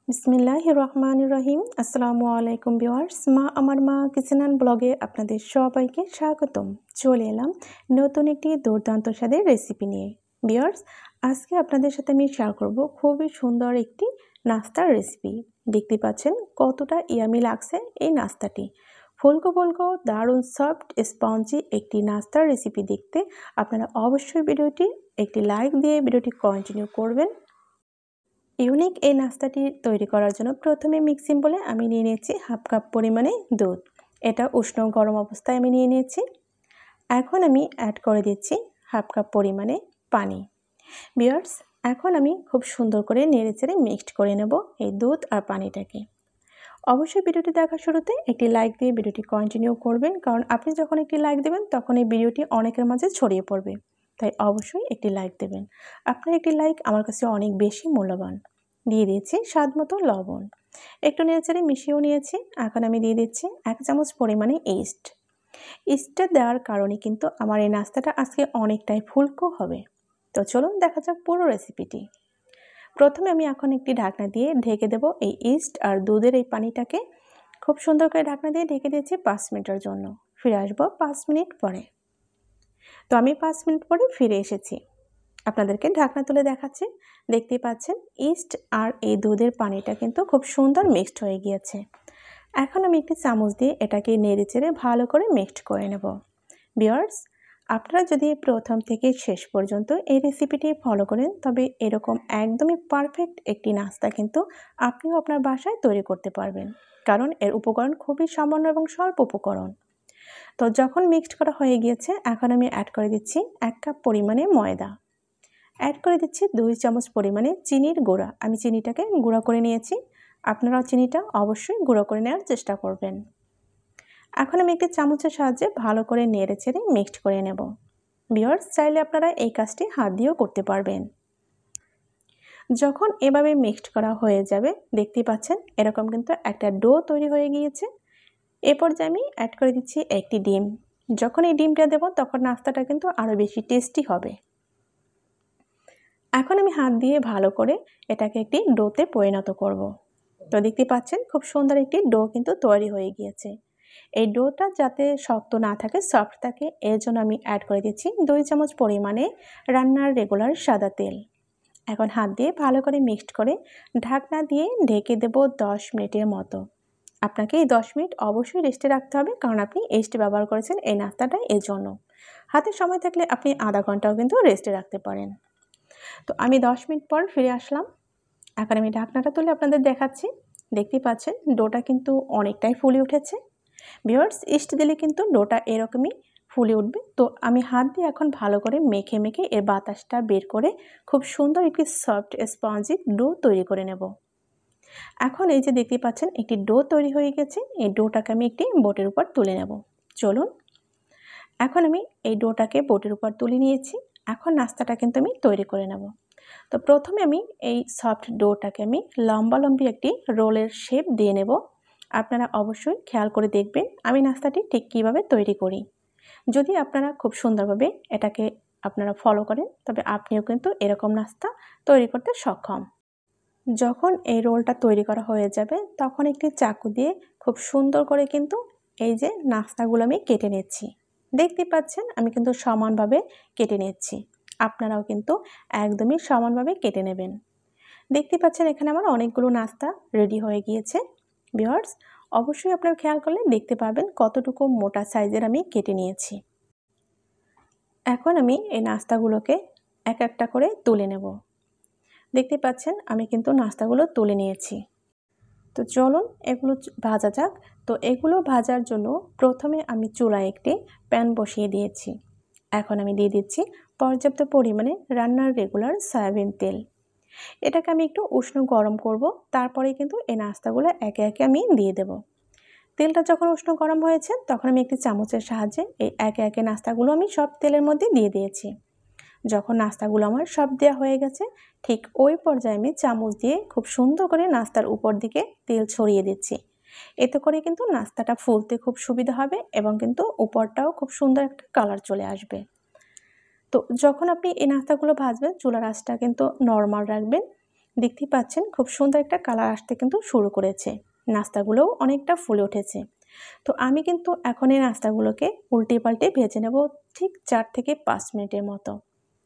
বিসমিল্লাহির রহমানির রহিম। আসসালামু আলাইকুম ভিউয়ার্স। মা আমার মা কিচেন অ্যান্ড ব্লগে আপনাদের সবাইকে স্বাগতম। চলে এলাম নতুন একটি দুর্দান্ত স্বাদের রেসিপি নিয়ে। ভিউয়ার্স, আজকে আপনাদের সাথে আমি শেয়ার করব খুবই সুন্দর একটি নাস্তার রেসিপি। দেখতে পাচ্ছেন কতটা ইয়ামি লাগছে এই নাস্তাটি। ফুলকো ফুলকো দারুণ সফট স্পঞ্জি একটি নাস্তার রেসিপি দেখতে আপনারা অবশ্যই ভিডিওটি একটি লাইক দিয়ে ভিডিওটি কন্টিনিউ করবেন। ইউনিক এই নাস্তাটি তৈরি করার জন্য প্রথমে মিক্সিং বলে আমি নিয়ে নিয়েছি হাফ কাপ পরিমাণে দুধ। এটা উষ্ণ গরম অবস্থায় আমি নিয়ে নিয়েছি। এখন আমি অ্যাড করে দিচ্ছি হাফ কাপ পরিমাণে পানি। ভিউয়ার্স, এখন আমি খুব সুন্দর করে নেড়েচেড়ে মিক্সড করে নেব এই দুধ আর পানিটাকে। অবশ্যই ভিডিওটি দেখার শুরুতে একটি লাইক দিয়ে ভিডিওটি কন্টিনিউ করবেন, কারণ আপনি যখন একটি লাইক দেবেন তখন এই ভিডিওটি অনেকের মাঝে ছড়িয়ে পড়বে। তাই অবশ্যই একটি লাইক দেবেন। আপনার একটি লাইক আমার কাছে অনেক বেশি মূল্যবান। দিয়ে দিয়েছি স্বাদ মতো লবণ, একটু নেড়েচেড়ে মিশিয়েও নিয়েছি। এখন আমি দিয়ে দিচ্ছি 1 চামচ পরিমাণে ইস্ট। ইস্টটা দেওয়ার কারণে কিন্তু আমার এই নাস্তাটা আজকে অনেকটাই ফুলকো হবে। তো চলুন দেখা যাক পুরো রেসিপিটি। প্রথমে আমি এখন একটি ঢাকনা দিয়ে ঢেকে দেব এই ইস্ট আর দুধের এই পানিটাকে। খুব সুন্দর করে ঢাকনা দিয়ে ঢেকে দিয়েছি 5 মিনিটের জন্য। ফিরে আসবো 5 মিনিট পরে। তো আমি 5 মিনিট পরে ফিরে এসেছি। আপনাদেরকে ঢাকনা তুলে দেখাচ্ছি। দেখতেই পাচ্ছেন ইস্ট আর এই দুধের পানিটা কিন্তু খুব সুন্দর মিক্সড হয়ে গিয়েছে। এখন আমি একটি চামচ দিয়ে এটাকে নেড়েচেড়ে ভালো করে মিক্সড করে নেব। ভিউয়ার্স, আপনারা যদি প্রথম থেকে শেষ পর্যন্ত এই রেসিপিটি ফলো করেন তবে এরকম একদমই পারফেক্ট একটি নাস্তা কিন্তু আপনিও আপনার বাসায় তৈরি করতে পারবেন, কারণ এর উপকরণ খুবই সামান্য এবং স্বল্প উপকরণ। তো যখন মিক্সড করা হয়ে গিয়েছে, এখন আমি অ্যাড করে দিচ্ছি 1 কাপ পরিমাণে ময়দা। অ্যাড করে দিচ্ছি 2 চামচ পরিমাণে চিনির গুঁড়া। আমি চিনিটাকে গুঁড়া করে নিয়েছি। আপনারাও চিনিটা অবশ্যই গুঁড়ো করে নেওয়ার চেষ্টা করবেন। এখন আমি একটি চামচের সাহায্যে ভালো করে নেড়েচেড়ে মিক্সড করে নেব। ভিউয়ার্স, চাইলে আপনারা এই কাজটি হাত দিয়েও করতে পারবেন। যখন এভাবে মিক্সড করা হয়ে যাবে, দেখতেই পাচ্ছেন এরকম কিন্তু একটা ডো তৈরি হয়ে গিয়েছে। এ পর্যায়ে আমি অ্যাড করে দিচ্ছি একটি ডিম। যখন এই ডিমটা দেব তখন নাস্তাটা কিন্তু আরও বেশি টেস্টি হবে। এখন আমি হাত দিয়ে ভালো করে এটাকে একটি ডোতে পরিণত করব। তো দেখতে পাচ্ছেন খুব সুন্দর একটি ডো কিন্তু তৈরি হয়ে গিয়েছে। এই ডোটা যাতে শক্ত না থাকে, সফট থাকে, এর জন্য আমি অ্যাড করে দিচ্ছি 2 চামচ পরিমাণে রান্নার রেগুলার সাদা তেল। এখন হাত দিয়ে ভালো করে মিক্সড করে ঢাকনা দিয়ে ঢেকে দেব 10 মিনিটের মতো। আপনাকে এই 10 মিনিট অবশ্যই রেস্টে রাখতে হবে, কারণ আপনি ইস্ট ব্যবহার করেছেন এই নাস্তাটা এর জন্য। হাতে সময় থাকলে আপনি আধা ঘন্টাও কিন্তু রেস্টে রাখতে পারেন। তো আমি 10 মিনিট পর ফিরে আসলাম। এখন আমি ঢাকনাটা তুলে আপনাদের দেখাচ্ছি। দেখতেই পাচ্ছেন ডোটা কিন্তু অনেকটাই ফুলে উঠেছে। ভিউয়ার্স, ইস্ট দিলে কিন্তু ডোটা এরকমই ফুলে উঠবে। তো আমি হাত দিয়ে এখন ভালো করে মেখে মেখে এর বাতাসটা বের করে খুব সুন্দর একটি সফট স্পঞ্জি ডো তৈরি করে নেব। এখন এই যে দেখতে পাচ্ছেন একটি ডো তৈরি হয়ে গেছে। এই ডোটাকে আমি একটি বোটের উপর তুলে নেব। চলুন, এখন আমি এই ডোটাকে বোটের উপর তুলে নিয়েছি। এখন নাস্তাটা কিন্তু আমি তৈরি করে নেব। তো প্রথমে আমি এই সফট ডোটাকে আমি লম্বালম্বি একটি রোলের শেপ দিয়ে নেব। আপনারা অবশ্যই খেয়াল করে দেখবেন আমি নাস্তাটি ঠিক কীভাবে তৈরি করি। যদি আপনারা খুব সুন্দরভাবে এটাকে আপনারা ফলো করেন তবে আপনিও কিন্তু এরকম নাস্তা তৈরি করতে সক্ষম। যখন এই রোলটা তৈরি করা হয়ে যাবে তখন একটি চাকু দিয়ে খুব সুন্দর করে কিন্তু এই যে নাস্তাগুলো আমি কেটে নিচ্ছি। দেখতে পাচ্ছেন আমি কিন্তু সমানভাবে কেটে নিচ্ছি। আপনারাও কিন্তু একদমই সমানভাবে কেটে নেবেন। দেখতে পাচ্ছেন এখানে আমার অনেকগুলো নাস্তা রেডি হয়ে গিয়েছে। ভিউয়ার্স, অবশ্যই আপনারা খেয়াল করলে দেখতে পাবেন কতটুকু মোটা সাইজের আমি কেটে নিয়েছি। এখন আমি এই নাস্তাগুলোকে এক একটা করে তুলে নেব। দেখতে পাচ্ছেন আমি কিন্তু নাস্তাগুলো তুলে নিয়েছি। তো চলুন এগুলো ভাজা যাক। তো এগুলো ভাজার জন্য প্রথমে আমি চুলায় একটি প্যান বসিয়ে দিয়েছি। এখন আমি দিয়ে দিচ্ছি পর্যাপ্ত পরিমাণে রান্নার রেগুলার সয়াবিন তেল। এটাকে আমি একটু উষ্ণ গরম করব, তারপরে কিন্তু এই নাস্তাগুলো একে একে আমি দিয়ে দেব। তেলটা যখন উষ্ণ গরম হয়েছে তখন আমি একটি চামচের সাহায্যে এই একে একে নাস্তাগুলো আমি সব তেলের মধ্যে দিয়ে দিয়েছি। যখন নাস্তাগুলো আমার সব দেওয়া হয়ে গেছে, ঠিক ওই পর্যায়ে আমি চামচ দিয়ে খুব সুন্দর করে নাস্তার উপর দিকে তেল ছড়িয়ে দিচ্ছি। এতে করে কিন্তু নাস্তাটা ফুলতে খুব সুবিধা হবে এবং কিন্তু উপরটাও খুব সুন্দর একটা কালার চলে আসবে। তো যখন আপনি এই নাস্তাগুলো ভাজবেন চুলার আঁচটা কিন্তু নরমাল রাখবেন। দেখতেই পাচ্ছেন খুব সুন্দর একটা কালার আসতে কিন্তু শুরু করেছে, নাস্তাগুলোও অনেকটা ফুলে উঠেছে। তো আমি কিন্তু এখন এই নাস্তাগুলোকে উল্টে পাল্টে ভেজে নেব ঠিক 4 থেকে 5 মিনিটের মতো।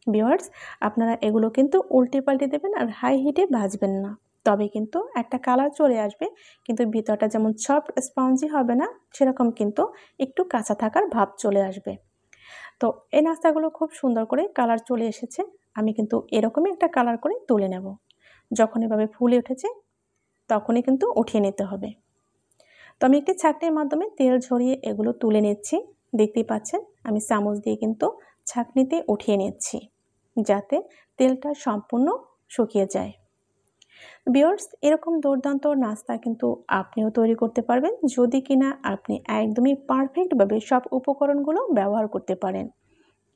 ভিউয়ার্স, আপনারা এগুলো কিন্তু উল্টে পাল্টে দেবেন আর হাই হিটে ভাজবেন না, তবে কিন্তু একটা কালার চলে আসবে, কিন্তু ভিতরটা যেমন সফট স্পঞ্জি হবে না, সেরকম কিন্তু একটু কাঁচা থাকার ভাব চলে আসবে। তো এই নাস্তাগুলো খুব সুন্দর করে কালার চলে এসেছে, আমি কিন্তু এরকমই একটা কালার করে তুলে নেব। যখন এভাবে ফুলে উঠেছে তখনই কিন্তু উঠিয়ে নিতে হবে। তো আমি একটি ছাঁকনির মাধ্যমে তেল ঝরিয়ে এগুলো তুলে নিচ্ছি। দেখতেই পাচ্ছেন আমি চামচ দিয়ে কিন্তু ছাঁকনিতে উঠিয়ে নিচ্ছি, যাতে তেলটা সম্পূর্ণ শুকিয়ে যায়। ভিউয়ার্স, এরকম দুর্দান্ত নাস্তা কিন্তু আপনিও তৈরি করতে পারবেন যদি কিনা আপনি একদমই পারফেক্টভাবে সব উপকরণগুলো ব্যবহার করতে পারেন।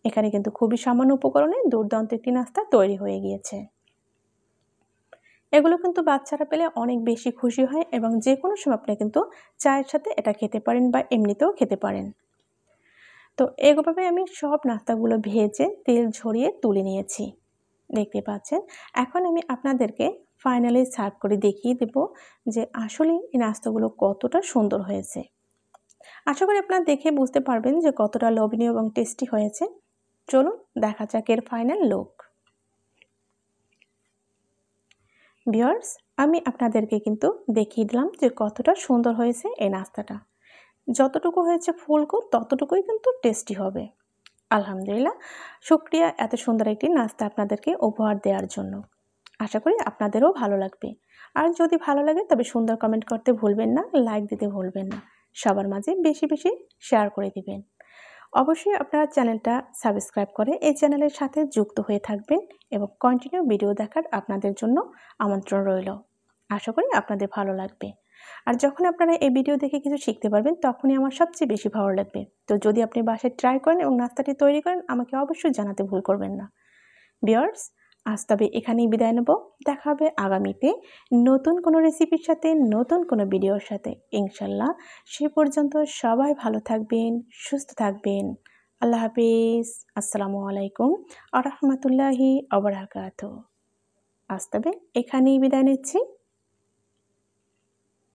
এখানে কিন্তু খুবই সামান্য উপকরণে দুর্দান্ত একটি নাস্তা তৈরি হয়ে গিয়েছে। এগুলো কিন্তু বাচ্চারা পেলে অনেক বেশি খুশি হয় এবং যে কোনো সময় আপনি কিন্তু চায়ের সাথে এটা খেতে পারেন বা এমনিতেও খেতে পারেন। তো এভাবে আমি সব নাস্তাগুলো ভেজে তেল ঝরিয়ে তুলে নিয়েছি। দেখতে পাচ্ছেন, এখন আমি আপনাদেরকে ফাইনালি সার্ভ করে দেখিয়ে দেব যে আসলে এই নাস্তাগুলো কতটা সুন্দর হয়েছে। আশা করি আপনারা দেখে বুঝতে পারবেন যে কতটা লোভনীয় এবং টেস্টি হয়েছে। চলুন দেখা যাক এর ফাইনাল লুক। ভিউয়ার্স, আমি আপনাদেরকে কিন্তু দেখিয়ে দিলাম যে কতটা সুন্দর হয়েছে এই নাস্তাটা। যতটুকু হয়েছে ফুলকো ততটুকুই কিন্তু টেস্টি হবে। আলহামদুলিল্লাহ, শুকরিয়া এত সুন্দর একটি নাস্তা আপনাদেরকে উপহার দেওয়ার জন্য। আশা করি আপনাদেরও ভালো লাগবে। আর যদি ভালো লাগে তবে সুন্দর কমেন্ট করতে ভুলবেন না, লাইক দিতে ভুলবেন না, সবার মাঝে বেশি বেশি শেয়ার করে দিবেন। অবশ্যই আপনারা চ্যানেলটা সাবস্ক্রাইব করে এই চ্যানেলের সাথে যুক্ত হয়ে থাকবেন এবং কন্টিনিউ ভিডিও দেখার আপনাদের জন্য আমন্ত্রণ রইল। আশা করি আপনাদের ভালো লাগবে। আর যখন আপনারা এই ভিডিও দেখে কিছু শিখতে পারবেন তখনই আমার সবচেয়ে বেশি ভালো লাগবে। তো যদি আপনি বাসায় ট্রাই করেন এবং নাস্তাটি তৈরি করেন আমাকে অবশ্যই জানাতে ভুল করবেন না। ভিউয়ার্স, আজ তবে এখানেই বিদায় নেব। দেখা হবে আগামীতে নতুন কোনো রেসিপির সাথে, নতুন কোনো ভিডিওর সাথে ইনশাল্লাহ। সে পর্যন্ত সবাই ভালো থাকবেন, সুস্থ থাকবেন। আল্লাহ হাফিজ। আসসালামু আলাইকুম ওয়া রাহমাতুল্লাহি ওয়া বারাকাতুহু। আজ তবে এখানেই বিদায় নিচ্ছি।